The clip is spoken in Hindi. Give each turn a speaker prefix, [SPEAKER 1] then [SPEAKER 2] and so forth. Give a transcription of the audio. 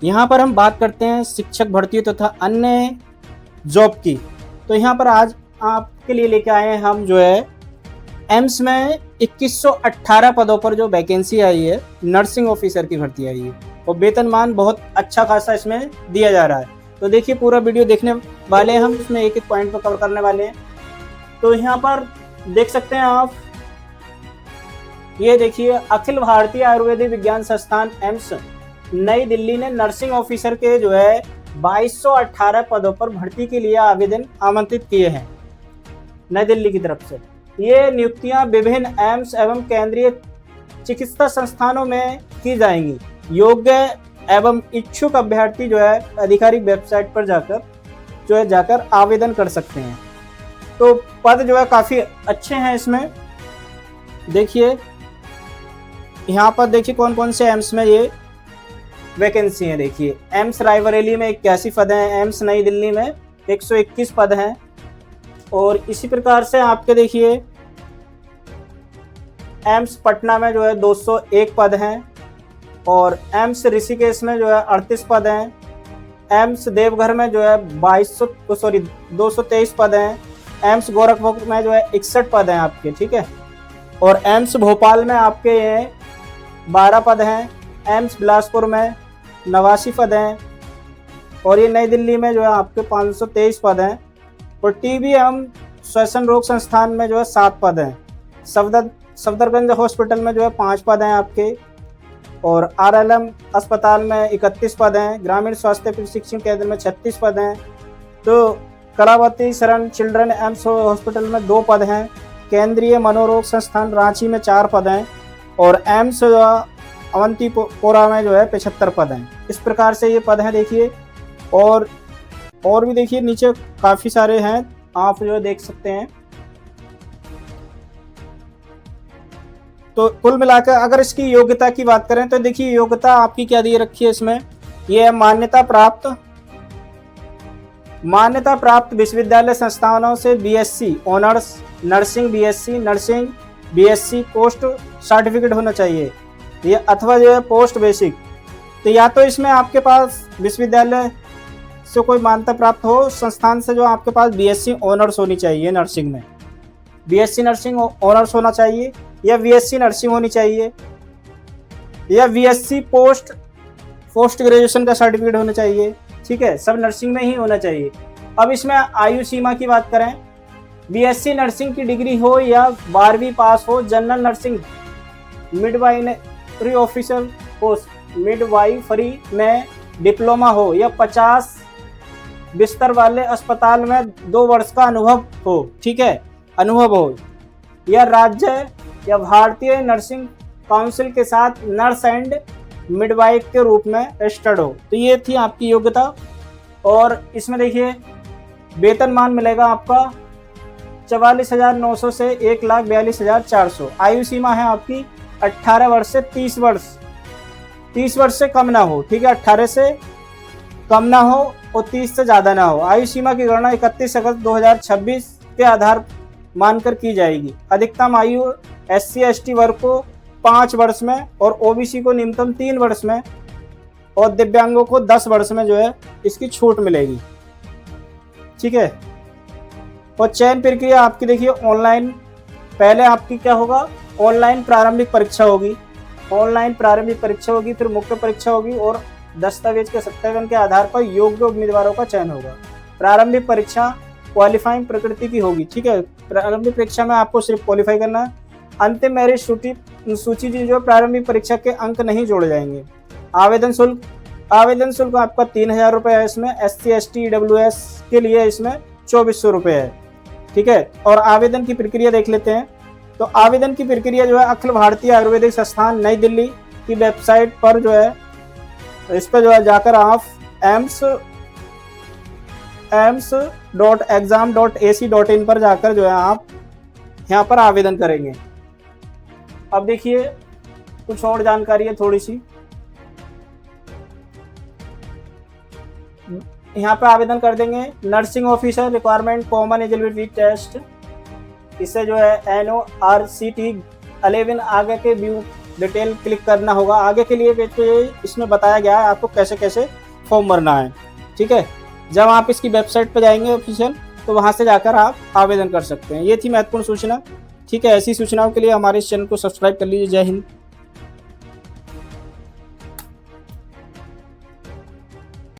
[SPEAKER 1] यहाँ पर हम बात करते हैं शिक्षक भर्ती तथा अन्य जॉब की। तो यहाँ पर आज आपके लिए लेके आए हैं हम जो है एम्स में 2118 पदों पर जो वैकेंसी आई है, नर्सिंग ऑफिसर की भर्ती आई है और वेतनमान बहुत अच्छा खासा इसमें दिया जा रहा है। तो देखिए पूरा वीडियो देखने वाले हैं हम, इसमें एक एक पॉइंट पर कवर करने वाले हैं। तो यहाँ पर देख सकते हैं आप, ये देखिए अखिल भारतीय आयुर्वेदिक विज्ञान संस्थान एम्स नई दिल्ली ने नर्सिंग ऑफिसर के जो है 2218 पदों पर भर्ती के लिए आवेदन आमंत्रित किए हैं नई दिल्ली की तरफ से। ये नियुक्तियां विभिन्न एम्स एवं केंद्रीय चिकित्सा संस्थानों में की जाएंगी। योग्य एवं इच्छुक अभ्यर्थी जो है आधिकारिक वेबसाइट पर जाकर आवेदन कर सकते हैं। तो पद जो है काफी अच्छे हैं इसमें। देखिए यहाँ पर देखिए कौन कौन से एम्स में ये वैकेंसी है। देखिए एम्स रायबरेली में 81 पद हैं, एम्स नई दिल्ली में 121 पद हैं और इसी प्रकार से आपके देखिए एम्स पटना में जो है 201 पद हैं और एम्स ऋषिकेश में जो है 38 पद हैं। एम्स देवघर में जो है 223 पद हैं। एम्स गोरखपुर में जो है 61 पद हैं आपके, ठीक है। और एम्स भोपाल में आपके ये 12 पद हैं। एम्स बिलासपुर में 89 पद हैं और ये नई दिल्ली में जो है आपके 523 पद हैं। और टीबी एवं श्वसन रोग संस्थान में जो है 7 पद हैं। सफदरगंज हॉस्पिटल में जो है 5 पद हैं आपके और आरएलएम अस्पताल में 31 पद हैं। ग्रामीण स्वास्थ्य प्रशिक्षण केंद्र में 36 पद हैं। तो करावती शरण चिल्ड्रन एम्स हॉस्पिटल में 2 पद हैं। केंद्रीय मनोरोग संस्थान रांची में 4 पद हैं और एम्स अवंतीपोरा में जो है 75 पद हैं। इस प्रकार से ये पद हैं देखिए। और भी देखिए नीचे काफ़ी सारे हैं, आप जो देख सकते हैं। तो कुल मिलाकर अगर इसकी योग्यता की बात करें तो देखिए योग्यता आपकी क्या दी रखी है इसमें। ये है मान्यता प्राप्त विश्वविद्यालय संस्थानों से BSc honours nursing, BSc nursing, BSc post certificate होना चाहिए ये, अथवा जो है पोस्ट बेसिक। तो या तो इसमें आपके पास विश्वविद्यालय से कोई मान्यता प्राप्त हो संस्थान से, जो आपके पास बीएससी ऑनर्स होनी चाहिए नर्सिंग में, बीएससी नर्सिंग ऑनर्स होना चाहिए या बीएससी नर्सिंग होनी चाहिए या बीएससी पोस्ट ग्रेजुएशन का सर्टिफिकेट होना चाहिए, ठीक है। सब नर्सिंग में ही होना चाहिए। अब इसमें आयु सीमा की बात करें, बीएससी नर्सिंग की डिग्री हो या 12वीं पास हो, general nursing midwifery officer post midwifery में डिप्लोमा हो या 50 बिस्तर वाले अस्पताल में 2 वर्ष का अनुभव हो, ठीक है, अनुभव हो, या राज्य या भारतीय नर्सिंग काउंसिल के साथ नर्स एंड मिडवाइफ के रूप में रजिस्टर्ड हो। तो ये थी आपकी योग्यता। और इसमें देखिए वेतनमान मिलेगा आपका 44,900 से 1,42,400। आयु सीमा है आपकी 18 वर्ष से 30 वर्ष, 30 वर्ष से कम ना हो, ठीक है, 18 से कम ना हो और 30 से ज़्यादा ना हो। आयु सीमा की गणना 31 अगस्त 2026 के आधार मानकर की जाएगी। अधिकतम आयु SC ST वर्ग को 5 वर्ष में और OBC को न्यूनतम 3 वर्ष में और दिव्यांगों को 10 वर्ष में जो है इसकी छूट मिलेगी, ठीक है। और चयन प्रक्रिया आपकी देखिए ऑनलाइन, पहले आपकी क्या होगा, ऑनलाइन प्रारंभिक परीक्षा होगी, फिर मुख्य परीक्षा होगी और दस्तावेज के सत्यापन के आधार पर योग्य उम्मीदवारों का चयन होगा। प्रारंभिक परीक्षा क्वालिफाइंग प्रकृति की होगी, ठीक है। प्रारंभिक परीक्षा में आपको सिर्फ क्वालिफाई करना है। अंतिम मेरिट सूची जो प्रारंभिक परीक्षा के अंक नहीं जोड़े जाएंगे। आवेदन शुल्क आपका 3,000 रुपये है इसमें। SC ST EWS के लिए इसमें 2,400 रुपये है, ठीक है। और आवेदन की प्रक्रिया देख लेते हैं। तो आवेदन की प्रक्रिया जो है अखिल भारतीय आयुर्वेदिक संस्थान नई दिल्ली की वेबसाइट पर जो है, इस पर जो है जाकर आप AIIMS.exam.ac.in पर जाकर जो है आप यहाँ पर आवेदन करेंगे। अब देखिए कुछ और जानकारी है थोड़ी सी। यहाँ पे आवेदन कर देंगे। Nursing officer requirement common eligibility test, इससे जो है NORCT 11 आगे के डिटेल क्लिक करना होगा। आगे के लिए पेज पे इसमें बताया गया है आपको कैसे कैसे फॉर्म भरना है। ठीक है, जब आप इसकी वेबसाइट पर जाएंगे ऑफिशियल, तो वहाँ से जाकर आप आवेदन कर सकते हैं। ये थी महत्वपूर्ण सूचना। ठीक है, ऐसी सूचनाओं के लिए हमारे इस चैनल को सब्सक्राइब कर लीजिए। जय हिंद।